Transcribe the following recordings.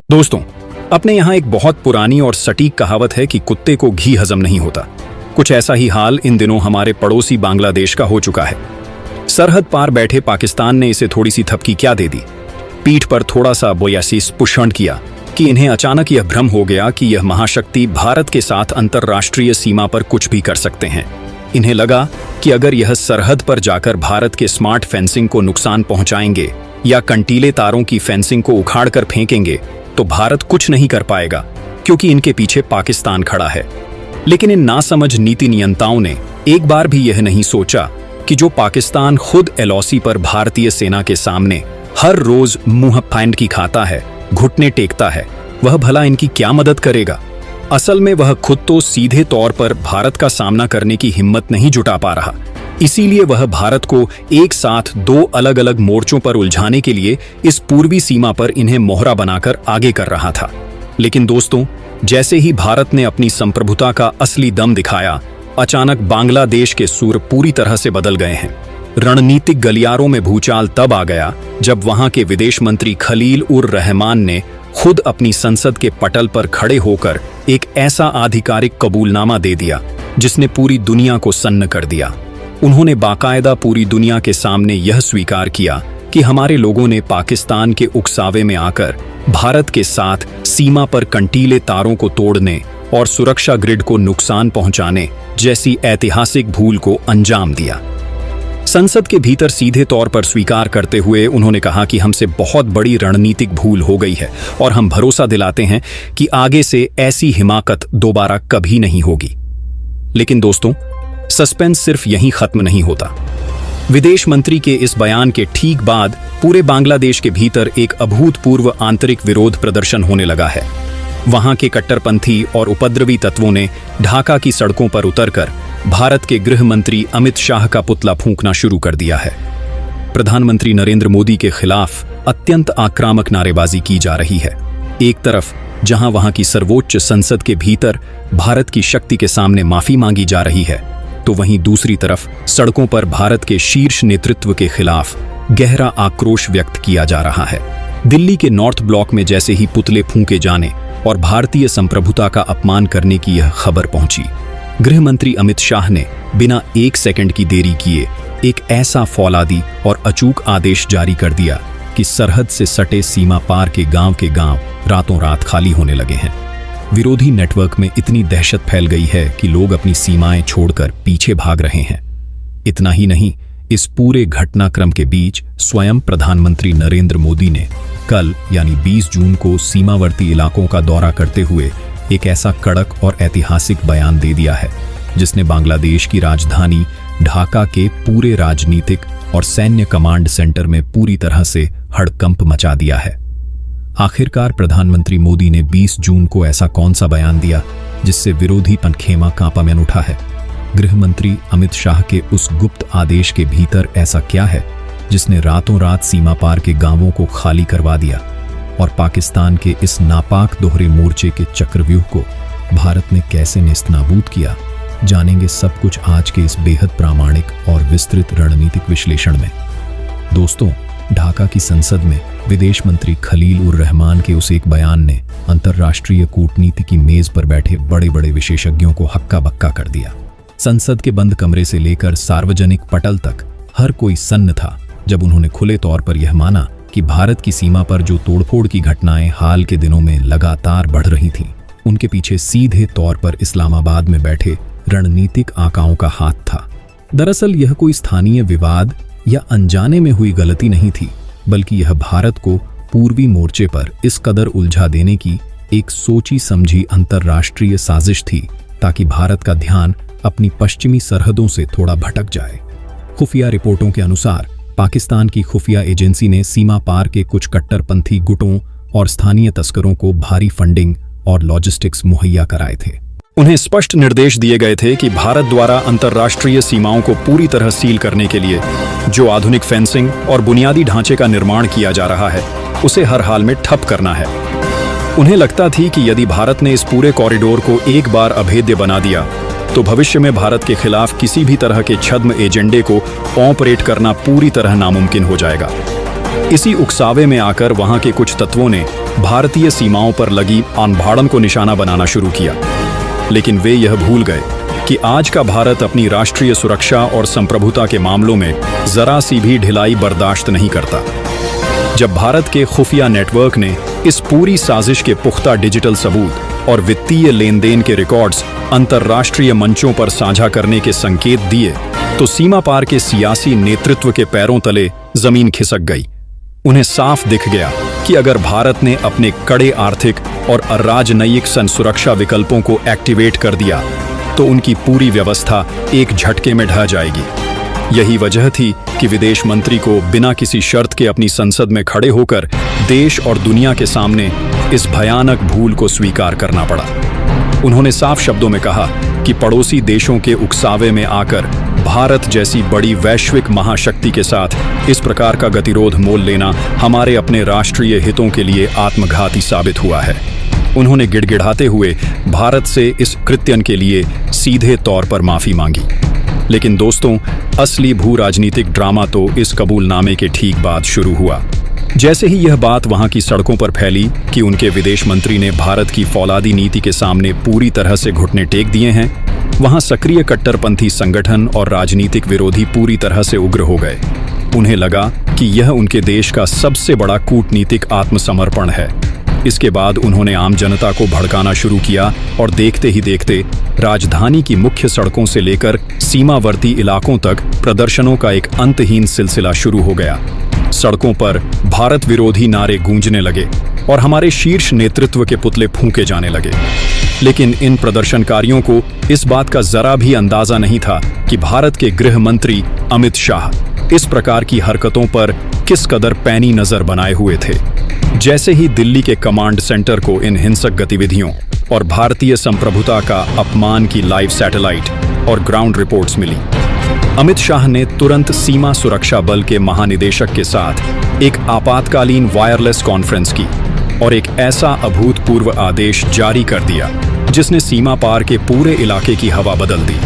दोस्तों, अपने यहाँ एक बहुत पुरानी और सटीक कहावत है कि कुत्ते को घी हजम नहीं होता। कुछ ऐसा ही हाल इन दिनों हमारे पड़ोसी बांग्लादेश का हो चुका है। सरहद पार बैठे पाकिस्तान ने इसे थोड़ी सी थपकी क्या दे दी, पीठ पर थोड़ा सा बोयासीस पुष्ण किया कि इन्हें अचानक यह भ्रम हो गया कि यह महाशक्ति भारत के साथ अंतर्राष्ट्रीय सीमा पर कुछ भी कर सकते हैं। इन्हें लगा कि अगर यह सरहद पर जाकर भारत के स्मार्ट फेंसिंग को नुकसान पहुंचाएंगे या कंटीले तारों की फेंसिंग को उखाड़ कर फेंकेंगे तो भारत कुछ नहीं कर पाएगा, क्योंकि इनके पीछे पाकिस्तान खड़ा है। लेकिन इन नासमझ नीति नियंताओं ने एक बार भी यह नहीं सोचा कि जो पाकिस्तान खुद एलओसी पर भारतीय सेना के सामने हर रोज मुंह फांड की खाता है, घुटने टेकता है, वह भला इनकी क्या मदद करेगा। असल में वह खुद तो सीधे तौर पर भारत का सामना करने की हिम्मत नहीं जुटा पा रहा। इसीलिए वह भारत को एक साथ दो अलग अलग मोर्चों पर उलझाने के लिए इस पूर्वी सीमा पर इन्हें मोहरा बनाकर आगे कर रहा था। लेकिन दोस्तों, जैसे ही भारत ने अपनी संप्रभुता का असली दम दिखाया, अचानक बांग्लादेश के सुर पूरी तरह से बदल गए हैं। रणनीतिक गलियारों में भूचाल तब आ गया जब वहां के विदेश मंत्री खलील उर रहमान ने खुद अपनी संसद के पटल पर खड़े होकर एक ऐसा आधिकारिक कबूलनामा दे दिया जिसने पूरी दुनिया को सन्न कर दिया। उन्होंने बाकायदा पूरी दुनिया के सामने यह स्वीकार किया कि हमारे लोगों ने पाकिस्तान के उकसावे में आकर भारत के साथ सीमा पर कंटीले तारों को तोड़ने और सुरक्षा ग्रिड को नुकसान पहुंचाने जैसी ऐतिहासिक भूल को अंजाम दिया। संसद के भीतर सीधे तौर पर स्वीकार करते हुए उन्होंने कहा कि हमसे बहुत बड़ी रणनीतिक भूल हो गई है और हम भरोसा दिलाते हैं कि आगे से ऐसी हिमाकत दोबारा कभी नहीं होगी। लेकिन दोस्तों, सस्पेंस सिर्फ यहीं खत्म नहीं होता। विदेश मंत्री के इस बयान के ठीक बाद पूरे बांग्लादेश के भीतर एक अभूतपूर्व आंतरिक विरोध प्रदर्शन होने लगा है। वहां के कट्टरपंथी और उपद्रवी तत्वों ने ढाका की सड़कों पर उतरकर भारत के गृह मंत्री अमित शाह का पुतला फूंकना शुरू कर दिया है। प्रधानमंत्री नरेंद्र मोदी के खिलाफ अत्यंत आक्रामक नारेबाजी की जा रही है। एक तरफ जहां वहां की सर्वोच्च संसद के भीतर भारत की शक्ति के सामने माफी मांगी जा रही है, तो वहीं दूसरी तरफ सड़कों पर भारत के शीर्ष नेतृत्व के खिलाफ गहरा आक्रोश व्यक्त किया जा रहा है। दिल्ली के नॉर्थ ब्लॉक में जैसे ही पुतले फूंके जाने और भारतीय संप्रभुता का अपमान करने की यह खबर पहुंची, गृह मंत्री अमित शाह ने बिना एक सेकंड की देरी किए एक ऐसा फौलादी और अचूक आदेश जारी कर दिया कि सरहद से सटे सीमा पार के गांव रातों रात खाली होने लगे हैं। विरोधी नेटवर्क में इतनी दहशत फैल गई है कि लोग अपनी सीमाएं छोड़कर पीछे भाग रहे हैं। इतना ही नहीं, इस पूरे घटनाक्रम के बीच स्वयं प्रधानमंत्री नरेंद्र मोदी ने कल यानी 20 जून को सीमावर्ती इलाकों का दौरा करते हुए एक ऐसा कड़क और ऐतिहासिक बयान दे दिया है जिसने बांग्लादेश की राजधानी ढाका के पूरे राजनीतिक और सैन्य कमांड सेंटर में पूरी तरह से हड़कंप मचा दिया है। आखिरकार प्रधानमंत्री मोदी ने 20 जून को ऐसा कौन सा बयान दिया जिससे विरोधी पनखेमा कांपा में उठा है। गृह मंत्री अमित शाह के उस गुप्त आदेश के भीतर ऐसा क्या है जिसने रातों रात सीमा पार के गांवों को खाली करवा दिया और पाकिस्तान के इस नापाक दोहरे मोर्चे के चक्रव्यूह को भारत ने कैसे नेस्तनाबूद किया। जानेंगे सब कुछ आज के इस बेहद प्रामाणिक और विस्तृत रणनीतिक विश्लेषण में। दोस्तों, ढाका की संसद में विदेश मंत्री खलील उर रहमान के उस एक बयान ने अंतर्राष्ट्रीय कूटनीति की मेज पर बैठे बड़े बड़े विशेषज्ञों को हक्का बक्का कर दिया। संसद के बंद कमरे से लेकर सार्वजनिक पटल तक हर कोई सन्न था जब उन्होंने खुले तौर पर यह माना कि भारत की सीमा पर जो तोड़फोड़ की घटनाएं हाल के दिनों में लगातार बढ़ रही थीं, उनके पीछे सीधे तौर पर इस्लामाबाद में बैठे रणनीतिक आकाओं का हाथ था। दरअसल यह कोई स्थानीय विवाद या अनजाने में हुई गलती नहीं थी, बल्कि यह भारत को पूर्वी मोर्चे पर इस कदर उलझा देने की एक सोची समझी अंतर्राष्ट्रीय साजिश थी ताकि भारत का ध्यान अपनी पश्चिमी सरहदों से थोड़ा भटक जाए। खुफिया रिपोर्टों के अनुसार पाकिस्तान की खुफिया एजेंसी ने सीमा पार के कुछ कट्टरपंथी गुटों और स्थानीय तस्करों को भारी फंडिंग और लॉजिस्टिक्स मुहैया कराए थे। उन्हें स्पष्ट निर्देश दिए गए थे कि भारत द्वारा अंतर्राष्ट्रीय सीमाओं को पूरी तरह सील करने के लिए जो आधुनिक फेंसिंग और बुनियादी ढांचे का निर्माण किया जा रहा है, उसे हर हाल में ठप करना है। उन्हें लगता थी कि यदि भारत ने इस पूरे कॉरिडोर को एक बार अभेद्य बना दिया तो भविष्य में भारत के खिलाफ किसी भी तरह के छद्म एजेंडे को ऑपरेट करना पूरी तरह नामुमकिन हो जाएगा। इसी उकसावे में आकर वहां के कुछ तत्वों ने भारतीय सीमाओं पर लगी अनभाड़न को निशाना बनाना शुरू किया। लेकिन वे यह भूल गए कि आज का भारत अपनी राष्ट्रीय सुरक्षा और संप्रभुता के मामलों में जरा सी भी ढिलाई बर्दाश्त नहीं करता। जब भारत के खुफिया नेटवर्क ने इस पूरी साजिश के पुख्ता डिजिटल सबूत और वित्तीय लेन देन के रिकॉर्ड्स अंतर्राष्ट्रीय मंचों पर साझा करने के संकेत दिए, तो सीमा पार के सियासी नेतृत्व के पैरों तले जमीन खिसक गई। उन्हें साफ दिख गया कि अगर भारत ने अपने कड़े आर्थिक और अराजनयिक सुरक्षा विकल्पों को एक्टिवेट कर दिया तो उनकी पूरी व्यवस्था एक झटके में ढह जाएगी। यही वजह थी कि विदेश मंत्री को बिना किसी शर्त के अपनी संसद में खड़े होकर देश और दुनिया के सामने इस भयानक भूल को स्वीकार करना पड़ा। उन्होंने साफ शब्दों में कहा कि पड़ोसी देशों के उकसावे में आकर भारत जैसी बड़ी वैश्विक महाशक्ति के साथ इस प्रकार का गतिरोध मोल लेना हमारे अपने राष्ट्रीय हितों के लिए आत्मघाती साबित हुआ है। उन्होंने गिड़गिड़ाते हुए भारत से इस कृत्यन के लिए सीधे तौर पर माफी मांगी। लेकिन दोस्तों, असली भू राजनीतिक ड्रामा तो इस कबूलनामे के ठीक बाद शुरू हुआ। जैसे ही यह बात वहां की सड़कों पर फैली कि उनके विदेश मंत्री ने भारत की फौलादी नीति के सामने पूरी तरह से घुटने टेक दिए हैं, वहां सक्रिय कट्टरपंथी संगठन और राजनीतिक विरोधी पूरी तरह से उग्र हो गए। उन्हें लगा कि यह उनके देश का सबसे बड़ा कूटनीतिक आत्मसमर्पण है। इसके बाद उन्होंने आम जनता को भड़काना शुरू किया और देखते ही देखते राजधानी की मुख्य सड़कों से लेकर सीमावर्ती इलाकों तक प्रदर्शनों का एक अंतहीन सिलसिला शुरू हो गया। सड़कों पर भारत विरोधी नारे गूंजने लगे और हमारे शीर्ष नेतृत्व के पुतले फूंके जाने लगे। लेकिन इन प्रदर्शनकारियों को इस बात का जरा भी अंदाजा नहीं था कि भारत के गृह मंत्री अमित शाह इस प्रकार की हरकतों पर किस कदर पैनी नजर बनाए हुए थे। जैसे ही दिल्ली के कमांड सेंटर को इन हिंसक गतिविधियों और भारतीय संप्रभुता का अपमान की लाइव सैटेलाइट और ग्राउंड रिपोर्ट्स मिली, अमित शाह ने तुरंत सीमा सुरक्षा बल के महानिदेशक के साथ एक आपातकालीन वायरलेस कॉन्फ्रेंस की और एक ऐसा अभूतपूर्व आदेश जारी कर दिया जिसने सीमा पार के पूरे इलाके की हवा बदल दी।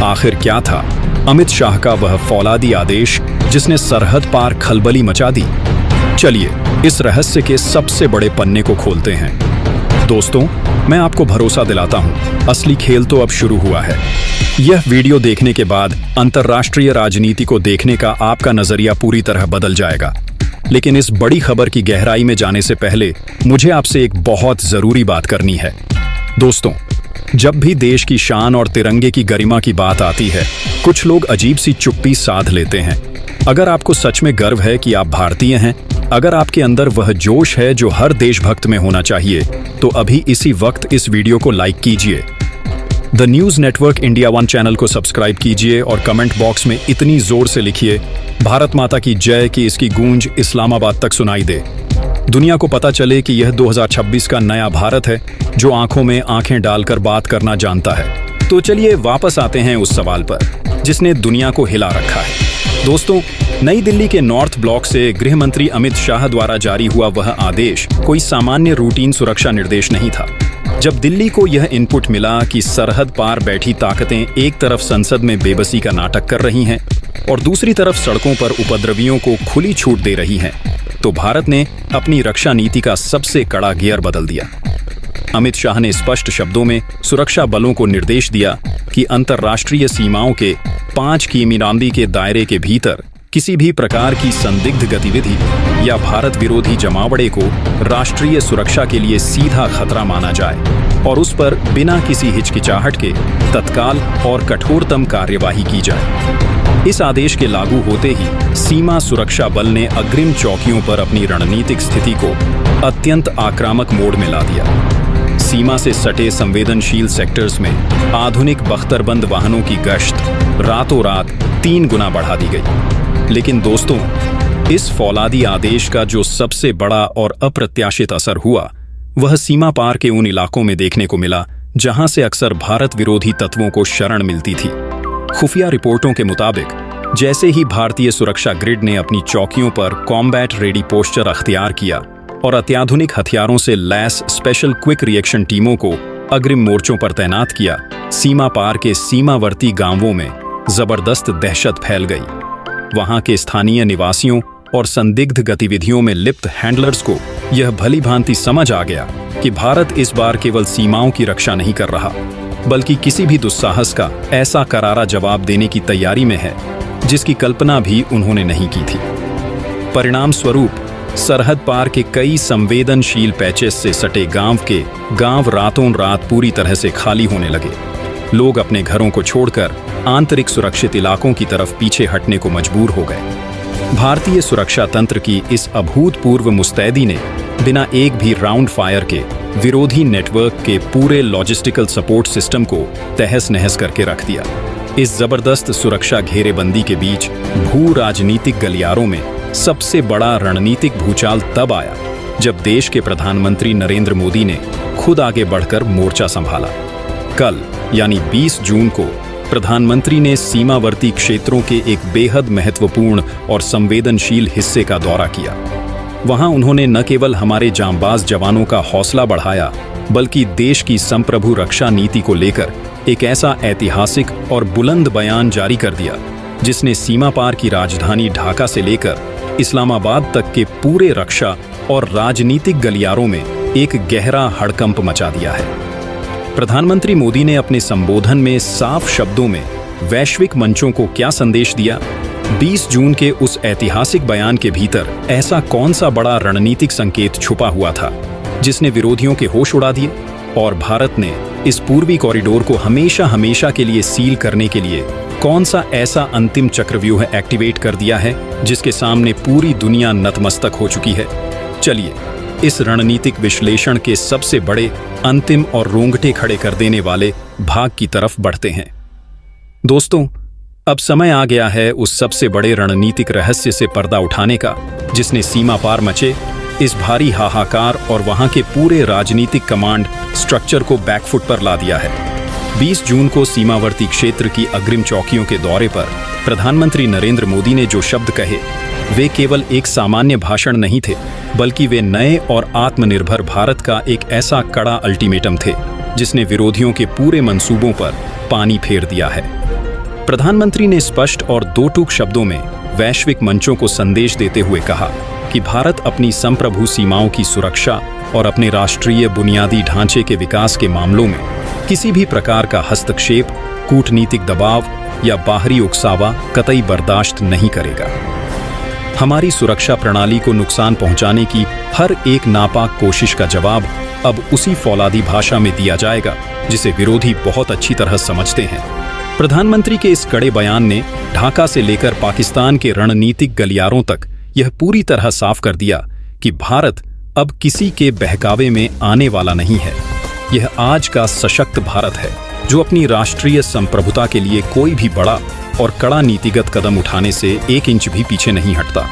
आखिर क्या था अमित शाह का वह फौलादी आदेश जिसने सरहद पार खलबली मचा दी? चलिए इस रहस्य के सबसे बड़े पन्ने को खोलते हैं। दोस्तों, मैं आपको भरोसा दिलाता हूं, असली खेल तो अब शुरू हुआ है। यह वीडियो देखने के बाद अंतर्राष्ट्रीय राजनीति को देखने का आपका नजरिया पूरी तरह बदल जाएगा। लेकिन इस बड़ी खबर की गहराई में जाने से पहले मुझे आपसे एक बहुत जरूरी बात करनी है। दोस्तों, जब भी देश की शान और तिरंगे की गरिमा की बात आती है, कुछ लोग अजीब सी चुप्पी साध लेते हैं। अगर आपको सच में गर्व है कि आप भारतीय हैं, अगर आपके अंदर वह जोश है जो हर देशभक्त में होना चाहिए, तो अभी इसी वक्त इस वीडियो को लाइक कीजिए, the news network India 1 channel को सब्सक्राइब कीजिए और कमेंट बॉक्स में इतनी जोर से लिखिए भारत माता की जय कि इसकी गूंज इस्लामाबाद तक सुनाई दे। दुनिया को पता चले कि यह 2026 का नया भारत है जो आंखों में आंखें डालकर बात करना जानता है। तो चलिए वापस आते हैं उस सवाल पर जिसने दुनिया को हिला रखा है। दोस्तों, नई दिल्ली के नॉर्थ ब्लॉक से गृह मंत्री अमित शाह द्वारा जारी हुआ वह आदेश कोई सामान्य रूटीन सुरक्षा निर्देश नहीं था। जब दिल्ली को यह इनपुट मिला कि सरहद पार बैठी ताकतें एक तरफ संसद में बेबसी का नाटक कर रही हैं और दूसरी तरफ सड़कों पर उपद्रवियों को खुली छूट दे रही हैं, तो भारत ने अपनी रक्षा नीति का सबसे कड़ा गियर बदल दिया। अमित शाह ने स्पष्ट शब्दों में सुरक्षा बलों को निर्देश दिया कि अंतर्राष्ट्रीय सीमाओं के 5 किमी के दायरे के भीतर किसी भी प्रकार की संदिग्ध गतिविधि या भारत विरोधी जमावड़े को राष्ट्रीय सुरक्षा के लिए सीधा खतरा माना जाए और उस पर बिना किसी हिचकिचाहट के तत्काल और कठोरतम कार्यवाही की जाए। इस आदेश के लागू होते ही सीमा सुरक्षा बल ने अग्रिम चौकियों पर अपनी रणनीतिक स्थिति को अत्यंत आक्रामक मोड में ला दिया। सीमा से सटे संवेदनशील सेक्टर्स में आधुनिक बख्तरबंद वाहनों की गश्त रातों रात 3 गुना बढ़ा दी गई। लेकिन दोस्तों, इस फौलादी आदेश का जो सबसे बड़ा और अप्रत्याशित असर हुआ वह सीमा पार के उन इलाकों में देखने को मिला जहां से अक्सर भारत विरोधी तत्वों को शरण मिलती थी। खुफिया रिपोर्टों के मुताबिक जैसे ही भारतीय सुरक्षा ग्रिड ने अपनी चौकियों पर कॉम्बैट रेडी पोस्चर अख्तियार किया और अत्याधुनिक हथियारों से लैस स्पेशल क्विक रिएक्शन टीमों को अग्रिम मोर्चों पर तैनात किया, सीमा पार के सीमावर्ती गांवों में जबरदस्त दहशत फैल गई। वहां के स्थानीय निवासियों और संदिग्ध गतिविधियों में लिप्त हैंडलर्स को यह भली भांति समझ आ गया कि भारत इस बार केवल सीमाओं की रक्षा नहीं कर रहा, बल्कि किसी भी दुस्साहस का ऐसा करारा जवाब देने की तैयारी में है जिसकी कल्पना भी उन्होंने नहीं की थी। परिणाम स्वरूप सरहद पार के कई संवेदनशील पैचेस से सटे गांव रातों रात पूरी तरह से खाली होने लगे। लोग अपने घरों को छोड़कर आंतरिक सुरक्षित इलाकों की तरफ पीछे हटने को मजबूर हो गए। भारतीय सुरक्षा तंत्र की इस अभूतपूर्व मुस्तैदी ने बिना एक भी राउंड फायर के विरोधी नेटवर्क के पूरे लॉजिस्टिकल सपोर्ट सिस्टम को तहस नहस करके रख दिया। इस जबरदस्त सुरक्षा घेरेबंदी के बीच भू राजनीतिक गलियारों में सबसे बड़ा रणनीतिक भूचाल तब आया जब देश के प्रधानमंत्री नरेंद्र मोदी ने खुद आगे बढ़कर मोर्चा संभाला। कल यानी 20 जून को प्रधानमंत्री ने सीमावर्ती क्षेत्रों के एक बेहद महत्वपूर्ण और संवेदनशील हिस्से का दौरा किया। वहां उन्होंने न केवल हमारे जांबाज जवानों का हौसला बढ़ाया, बल्कि देश की संप्रभु रक्षा नीति को लेकर एक ऐसा ऐतिहासिक और बुलंद बयान जारी कर दिया जिसने सीमा पार की राजधानी ढाका से लेकर इस्लामाबाद तक के पूरे रक्षा और राजनीतिक गलियारों में एक गहरा हड़कंप मचा दिया है। प्रधानमंत्री मोदी ने अपने संबोधन में साफ शब्दों में वैश्विक मंचों को क्या संदेश दिया? 20 जून के उस ऐतिहासिक बयान के भीतर ऐसा कौन सा बड़ा रणनीतिक संकेत छुपा हुआ था जिसने विरोधियों के होश उड़ा दिए? और भारत ने इस पूर्वी कॉरिडोर को हमेशा के लिए सील करने के लिए कौन सा ऐसा अंतिम चक्रव्यूह एक्टिवेट कर दिया है जिसके सामने पूरी दुनिया नतमस्तक हो चुकी है? चलिए इस रणनीतिक विश्लेषण के सबसे बड़े, अंतिम और रोंगटे खड़े कर देने वाले भाग की तरफ बढ़ते हैं। दोस्तों, अब समय आ गया है उस सबसे बड़े रणनीतिक रहस्य से पर्दा उठाने का जिसने सीमा पार मचे इस भारी हाहाकार और वहां के पूरे राजनीतिक कमांड स्ट्रक्चर को बैकफुट पर ला दिया है। 20 जून को सीमावर्ती क्षेत्र की अग्रिम चौकियों के दौरे पर प्रधानमंत्री नरेंद्र मोदी ने जो शब्द कहे, वे केवल एक सामान्य भाषण नहीं थे, बल्कि वे नए और आत्मनिर्भर भारत का एक ऐसा कड़ा अल्टीमेटम थे जिसने विरोधियों के पूरे मंसूबों पर पानी फेर दिया है। प्रधानमंत्री ने स्पष्ट और दो टूक शब्दों में वैश्विक मंचों को संदेश देते हुए कहा कि भारत अपनी संप्रभु सीमाओं की सुरक्षा और अपने राष्ट्रीय बुनियादी ढांचे के विकास के मामलों में किसी भी प्रकार का हस्तक्षेप, कूटनीतिक दबाव या बाहरी उकसावा कतई बर्दाश्त नहीं करेगा। हमारी सुरक्षा प्रणाली को नुकसान पहुंचाने की हर एक नापाक कोशिश का जवाब अब उसी फौलादी भाषा में दिया जाएगा जिसे विरोधी बहुत अच्छी तरह समझते हैं। प्रधानमंत्री के इस कड़े बयान ने ढाका से लेकर पाकिस्तान के रणनीतिक गलियारों तक यह पूरी तरह साफ कर दिया कि भारत अब किसी के बहकावे में आने वाला नहीं है। यह आज का सशक्त भारत है जो अपनी राष्ट्रीय संप्रभुता के लिए कोई भी बड़ा और कड़ा नीतिगत कदम उठाने से 1 इंच भी पीछे नहीं हटता।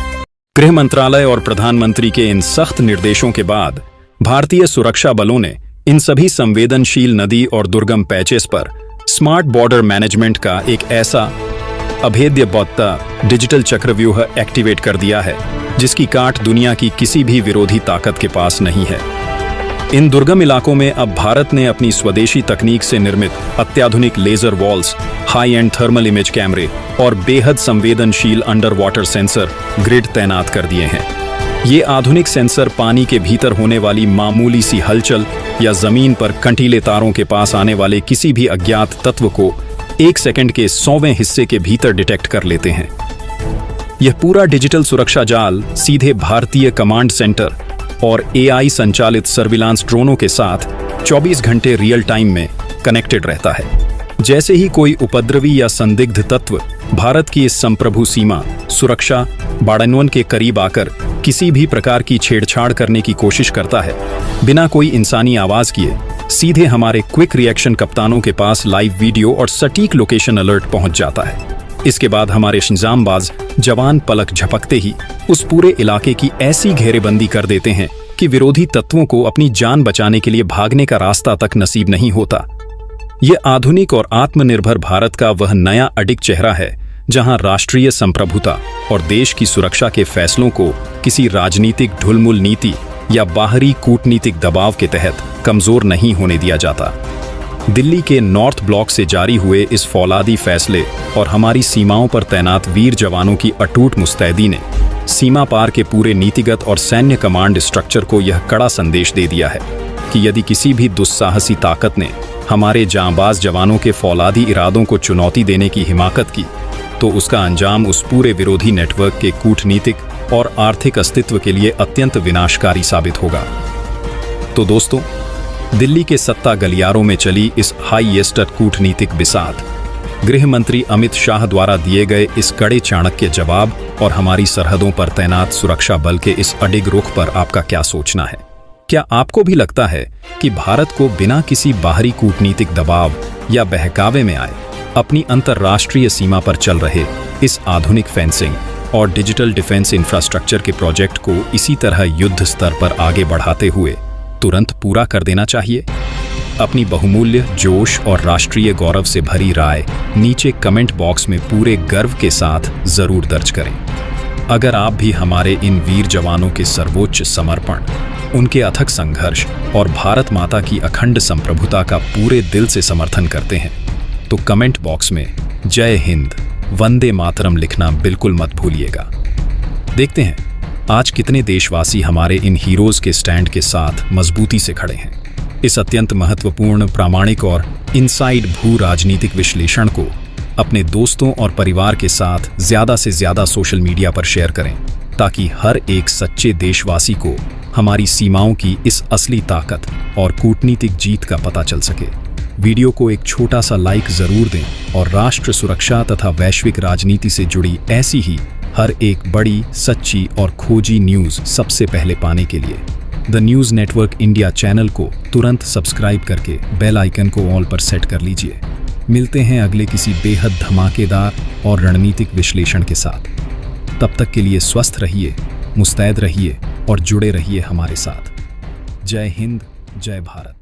गृह मंत्रालय और प्रधानमंत्री के इन सख्त निर्देशों के बाद भारतीय सुरक्षा बलों ने इन सभी संवेदनशील नदी और दुर्गम पैचेस पर स्मार्ट बॉर्डर मैनेजमेंट का एक ऐसा अभेद्य बौद्ध डिजिटल चक्रव्यूह एक्टिवेट कर दिया है जिसकी काट दुनिया की किसी भी विरोधी ताकत के पास नहीं है। इन दुर्गम इलाकों में अब भारत ने अपनी स्वदेशी तकनीक से निर्मित अत्याधुनिक laser walls, high end thermal image कैमरे और बेहद संवेदनशील अंडर वाटर सेंसर ग्रिड तैनात कर दिए हैं। ये आधुनिक सेंसर पानी के भीतर होने वाली मामूली सी हलचल या जमीन पर कंटीले तारों के पास आने वाले किसी भी अज्ञात तत्व को 1 सेकंड के 100वें हिस्से के भीतर डिटेक्ट कर लेते हैं। यह पूरा डिजिटल सुरक्षा जाल सीधे भारतीय कमांड सेंटर और AI संचालित सर्विलांस ड्रोनों के साथ 24 घंटे रियल टाइम में कनेक्टेड रहता है। जैसे ही कोई उपद्रवी या संदिग्ध तत्व भारत की इस संप्रभु सीमा सुरक्षा बाड़नवन के करीब आकर किसी भी प्रकार की छेड़छाड़ करने की कोशिश करता है, बिना कोई इंसानी आवाज किए सीधे हमारे क्विक रिएक्शन कप्तानों के पास लाइव वीडियो और सटीक लोकेशन अलर्ट पहुंच जाता है। इसके बाद हमारे निजामबाज जवान पलक झपकते ही उस पूरे इलाके की ऐसी घेरेबंदी कर देते हैं कि विरोधी तत्वों को अपनी जान बचाने के लिए भागने का रास्ता तक नसीब नहीं होता। यह आधुनिक और आत्मनिर्भर भारत का वह नया अडिग चेहरा है जहां राष्ट्रीय संप्रभुता और देश की सुरक्षा के फैसलों को किसी राजनीतिक ढुलमुल नीति या बाहरी कूटनीतिक दबाव के तहत कमजोर नहीं होने दिया जाता। दिल्ली के नॉर्थ ब्लॉक से जारी हुए इस फौलादी फैसले और हमारी सीमाओं पर तैनात वीर जवानों की अटूट मुस्तैदी ने सीमा पार के पूरे नीतिगत और सैन्य कमांड स्ट्रक्चर को यह कड़ा संदेश दे दिया है कि यदि किसी भी दुस्साहसी ताकत ने हमारे जांबाज जवानों के फौलादी इरादों को चुनौती देने की हिमाकत की, तो उसका अंजाम उस पूरे विरोधी नेटवर्क के कूटनीतिक और आर्थिक अस्तित्व के लिए अत्यंत विनाशकारी साबित होगा। तो दोस्तों, दिल्ली के सत्ता गलियारों में चली इस हाईएस्ट कूटनीतिक बिसात, गृह मंत्री अमित शाह द्वारा दिए गए इस कड़े चाणक्य जवाब और हमारी सरहदों पर तैनात सुरक्षा बल के इस अडिग रुख पर आपका क्या सोचना है? क्या आपको भी लगता है कि भारत को बिना किसी बाहरी कूटनीतिक दबाव या बहकावे में आए अपनी अंतर्राष्ट्रीय सीमा पर चल रहे इस आधुनिक फेंसिंग और डिजिटल डिफेंस इंफ्रास्ट्रक्चर के प्रोजेक्ट को इसी तरह युद्ध स्तर पर आगे बढ़ाते हुए तुरंत पूरा कर देना चाहिए? अपनी बहुमूल्य जोश और राष्ट्रीय गौरव से भरी राय नीचे कमेंट बॉक्स में पूरे गर्व के साथ जरूर दर्ज करें। अगर आप भी हमारे इन वीर जवानों के सर्वोच्च समर्पण, उनके अथक संघर्ष और भारत माता की अखंड संप्रभुता का पूरे दिल से समर्थन करते हैं, तो कमेंट बॉक्स में जय हिंद, वंदे मातरम लिखना बिल्कुल मत भूलिएगा। देखते हैं आज कितने देशवासी हमारे इन हीरोज के स्टैंड के साथ मजबूती से खड़े हैं। इस अत्यंत महत्वपूर्ण, प्रामाणिक और इनसाइड भू राजनीतिक विश्लेषण को अपने दोस्तों और परिवार के साथ ज़्यादा से ज़्यादा सोशल मीडिया पर शेयर करें, ताकि हर एक सच्चे देशवासी को हमारी सीमाओं की इस असली ताकत और कूटनीतिक जीत का पता चल सके। वीडियो को एक छोटा सा लाइक ज़रूर दें और राष्ट्र सुरक्षा तथा वैश्विक राजनीति से जुड़ी ऐसी ही हर एक बड़ी, सच्ची और खोजी न्यूज़ सबसे पहले पाने के लिए the news network India channel को तुरंत सब्सक्राइब करके बेल आइकन को ऑल पर सेट कर लीजिए। मिलते हैं अगले किसी बेहद धमाकेदार और रणनीतिक विश्लेषण के साथ। तब तक के लिए स्वस्थ रहिए, मुस्तैद रहिए और जुड़े रहिए हमारे साथ। जय हिंद, जय भारत।